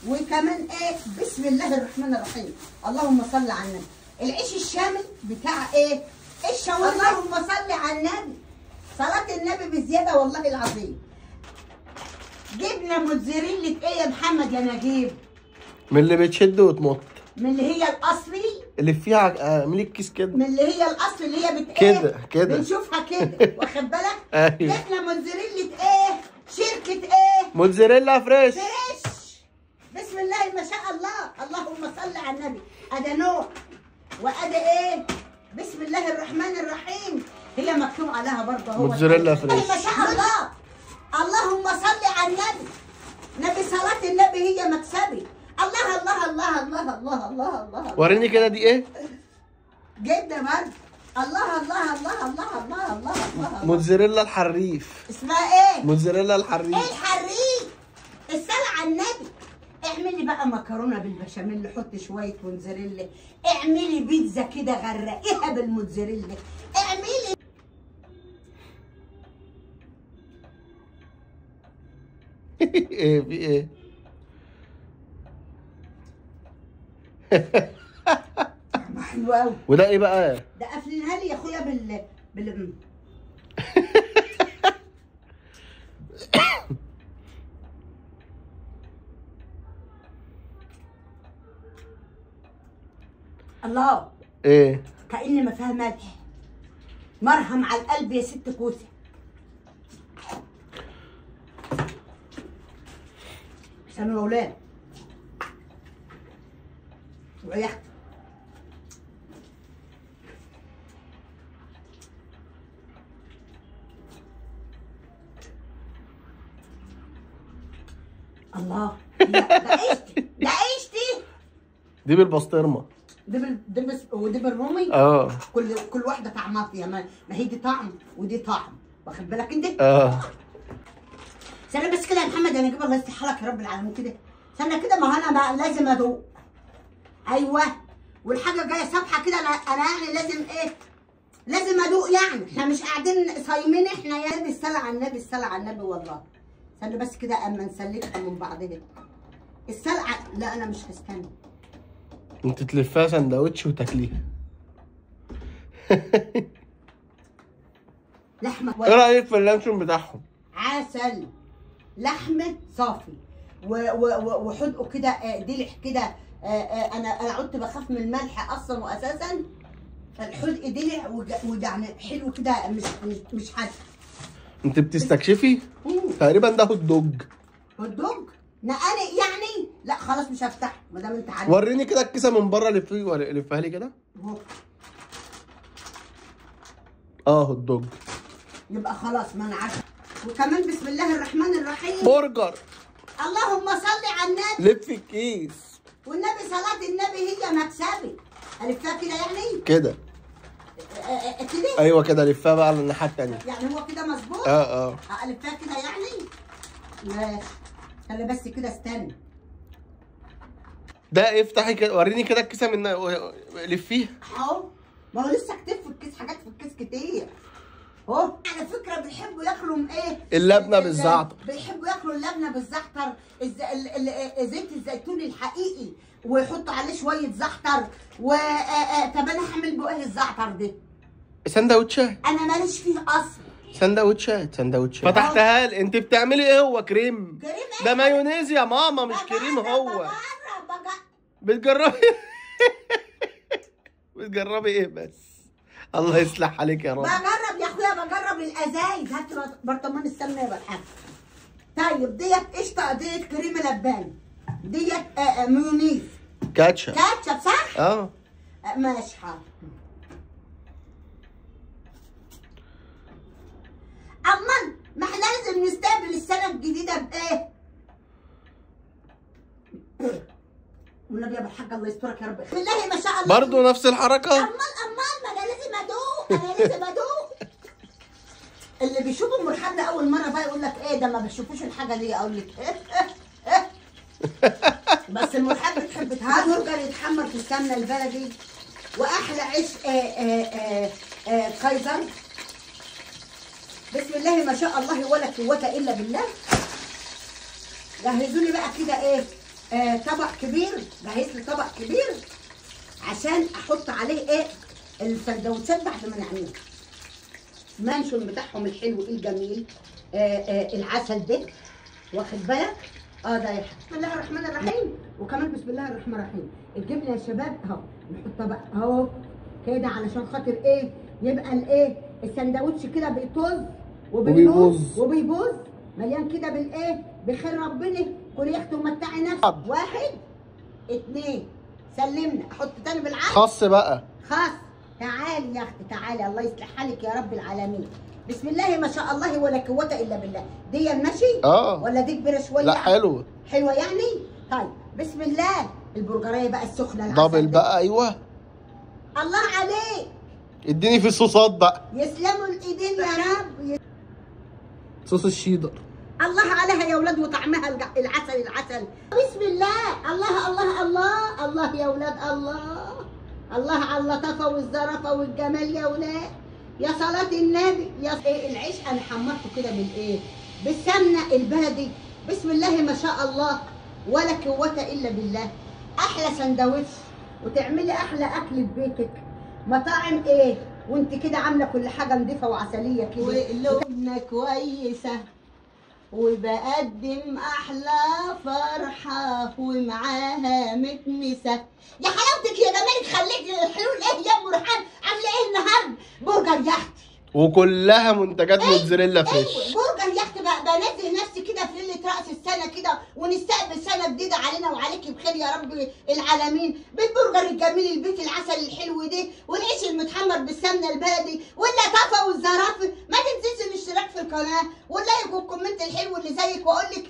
وكمان ايه بسم الله الرحمن الرحيم. اللهم صل على النبي. العيش الشامي بتاع ايه الشاورما. اللهم صل على النبي. صلاة النبي بزياده والله العظيم. جبنه موتزاريلا ايه يا محمد يا نجيب؟ من اللي بتشد وتمط، من اللي هي الاصلي، اللي فيها اعملي الكيس كده، من اللي هي الاصل اللي هي كده كده بنشوفها كده واخد بالك؟ ايوه. جبنه موتزاريلا ايه؟ شركه ايه؟ موتزاريلا فريش. بسم الله ما شاء الله. اللهم صل على النبي. ادا نوع وادا ايه؟ بسم الله الرحمن الرحيم. هي مكتوب عليها برضه هو موتزاريلا فريش ما شاء الله. اللهم صل على النبي. نبي صلاة النبي هي مكسبي. الله الله الله الله الله الله الله. وريني كده دي ايه؟ جدا برضه. الله الله الله الله الله الله الله. موتزاريلا الحريف. اسمها ايه؟ موتزاريلا الحريف. ايه الحريف؟ الصلاة على النبي. اعملي بقى مكرونه بالبشاميل، حطي شويه موتزاريلا، اعملي بيتزا كده غرقيها بالموتزاريلا، اعملي ايه في ايه؟ حلوه قوي. وده ايه بقى؟ ده قافلينها لي يا اخويا بال الله. ايه؟ كأني ما فيها ملح. مرهم على القلب يا ست كوسه. عشان الاولاد ويا اختي. الله. ده عيشتي، ده عيشتي. دي بالبسطرمه. ودي بالرومي. كل واحده طعمها فيها، ما هي دي طعم ودي طعم، واخد بالك انت؟ استنى بس كده يا محمد، انا اجيب الله يصلح حالك يا رب العالمين كده. استنى كده، ما انا بقى لازم ادوق. ايوه، والحاجه جايه صبحه كده، انا يعني لازم ايه؟ لازم ادوق يعني. احنا مش قاعدين صايمين احنا يا نبي. الصلاه على النبي، الصلاه على النبي والله. استنى بس كده اما نسلكها من بعضها. السلقه لا انا مش هستنى. انت تلفها سندوتش وتاكليها. لحمه. ايه رايك في اللانشون بتاعهم؟ عسل. لحمه صافي وحدقه كده دلع كده. انا عدت بخاف من الملح اصلا واساسا. الحدق دلع ويعني حلو كده، مش حادق. انت بتستكشفي؟ تقريبا ده هوت دوج. هوت دوج؟ نقاني يعني؟ لا خلاص مش هفتحه ما دام انت عارف. وريني كده الكيسه من بره، لفها لي كده. هوت دوج. يبقى خلاص ما انا عارفه. وكمان بسم الله الرحمن الرحيم. برجر. اللهم صل على النبي. لف الكيس. والنبي صلاة النبي هي مكسبي. الفها كده يعني؟ كده. كده؟ ايوه كده، لفها بقى على الناحيه الثانيه. يعني هو كده مظبوط؟ الفها كده يعني؟ ماشي. خلي بس كده استنى. ده افتحي كده، وريني كده الكيسه من لفيها. اهو. ما هو لسه كتير في الكيس، حاجات في الكيس كتير. اهو. على فكره بيحبوا ياكلوا ايه؟ اللبنه بالزعتر. بيحبوا ياكلوا اللبنه بالزعتر، زيت الزيتون الحقيقي، ويحطوا عليه شويه زعتر. طب انا هعمل بقى الزعتر ده؟ سندوتشات. انا ماليش فيه اصلا. سندوتشات. فتحتها لي. انت بتعملي ايه؟ هو كريم؟ كريم ايه؟ ده مايونيز يا ماما، مش كريم. هو بتجربي بتجربي ايه بس؟ الله يصلح عليك يا رب. بجرب يا اخويا، بجرب الازايز. هات برطمان السمنه يا بالحاج. طيب ديت قشطه، ديت كريم لبان، ديت مايونيز. كاتشب صح؟ ماشي حاضر. أمان ما احنا لازم نستقبل السنة الجديدة بإيه؟ والنبي يا أبو الحاج الله يسترك يا رب. بالله ما شاء الله. برضه نفس الحركة؟ أمان ما أنا لازم أدوق. اللي بيشوفوا أم الحاج أول مرة بقى يقول لك إيه ده، ما بيشوفوش الحاجة دي. أقول لك بس أم الحاج بتحب البرجر يتحمر في السمنة البلدي، وأحلى عيش كايزر. بسم الله ما شاء الله ولا قوة إلا بالله. جهزوا لي بقى كده إيه؟ طبق كبير، جهز لي طبق كبير عشان احط عليه ايه السندوتشات بعد ما نعمله. مانشون بتاعهم الحلو الجميل، العسل ده واخد بالك. ده يا بسم الله الرحمن الرحيم. وكمان بسم الله الرحمن الرحيم الجبنه يا شباب اهو نحطها بقى اهو كده علشان خاطر ايه يبقى الايه السندوتش كده بيطز وبيبوظ مليان كده بالايه بخير ربنا. كل يا اختي ومتعي نفسك. 1 2 سلمنا. احط تاني بالعقل خص بقى خاص. تعالي يا اختي تعالي، الله يصلح حالك يا رب العالمين. بسم الله ما شاء الله ولا قوه الا بالله. دي ماشي ولا دي كبيره شويه؟ لا حلوه يعني. طيب بسم الله. البرجرايه بقى السخنه دبل بقى. ايوه الله عليك. اديني في الصوصات بقى. يسلموا الايدين يا رب. صوص الشيدر الله عليها يا ولاد وطعمها العسل. بسم الله. الله الله الله الله يا ولاد. الله على اللطافه والظرافه والجمال يا ولاد. يا صلاه النبي. يا العيش انا حمرته كده بالايه بالسمنه البلدي. بسم الله ما شاء الله ولا قوه الا بالله. احلى سندوتش وتعملي احلى اكل في بيتك. مطاعم ايه وانت كده عامله كل حاجه نضيفه وعسليه كده ولقمه كويسه وبقدم احلى فرحه ومعاها مكنسه. يا حلاوتك يا جمالك خليك الحلول ايه يا ام ريحان. عامله ايه النهارده؟ برجر يختي وكلها منتجات موتزاريلا فريش. برجر يختي بنزه نفسي كده في ليله راس السنه كده ونستقبل سنه جديده علينا وعليكي بخير يا رب العالمين. بالبرجر الجميل البيت العسل الحلو ده والعيش المتحمر بالسمنه البلدي واللطافه والظرافه. ما تنسيش الاشتراك في القناه واللايك والكومنت الحلو اللي زيك واقول لك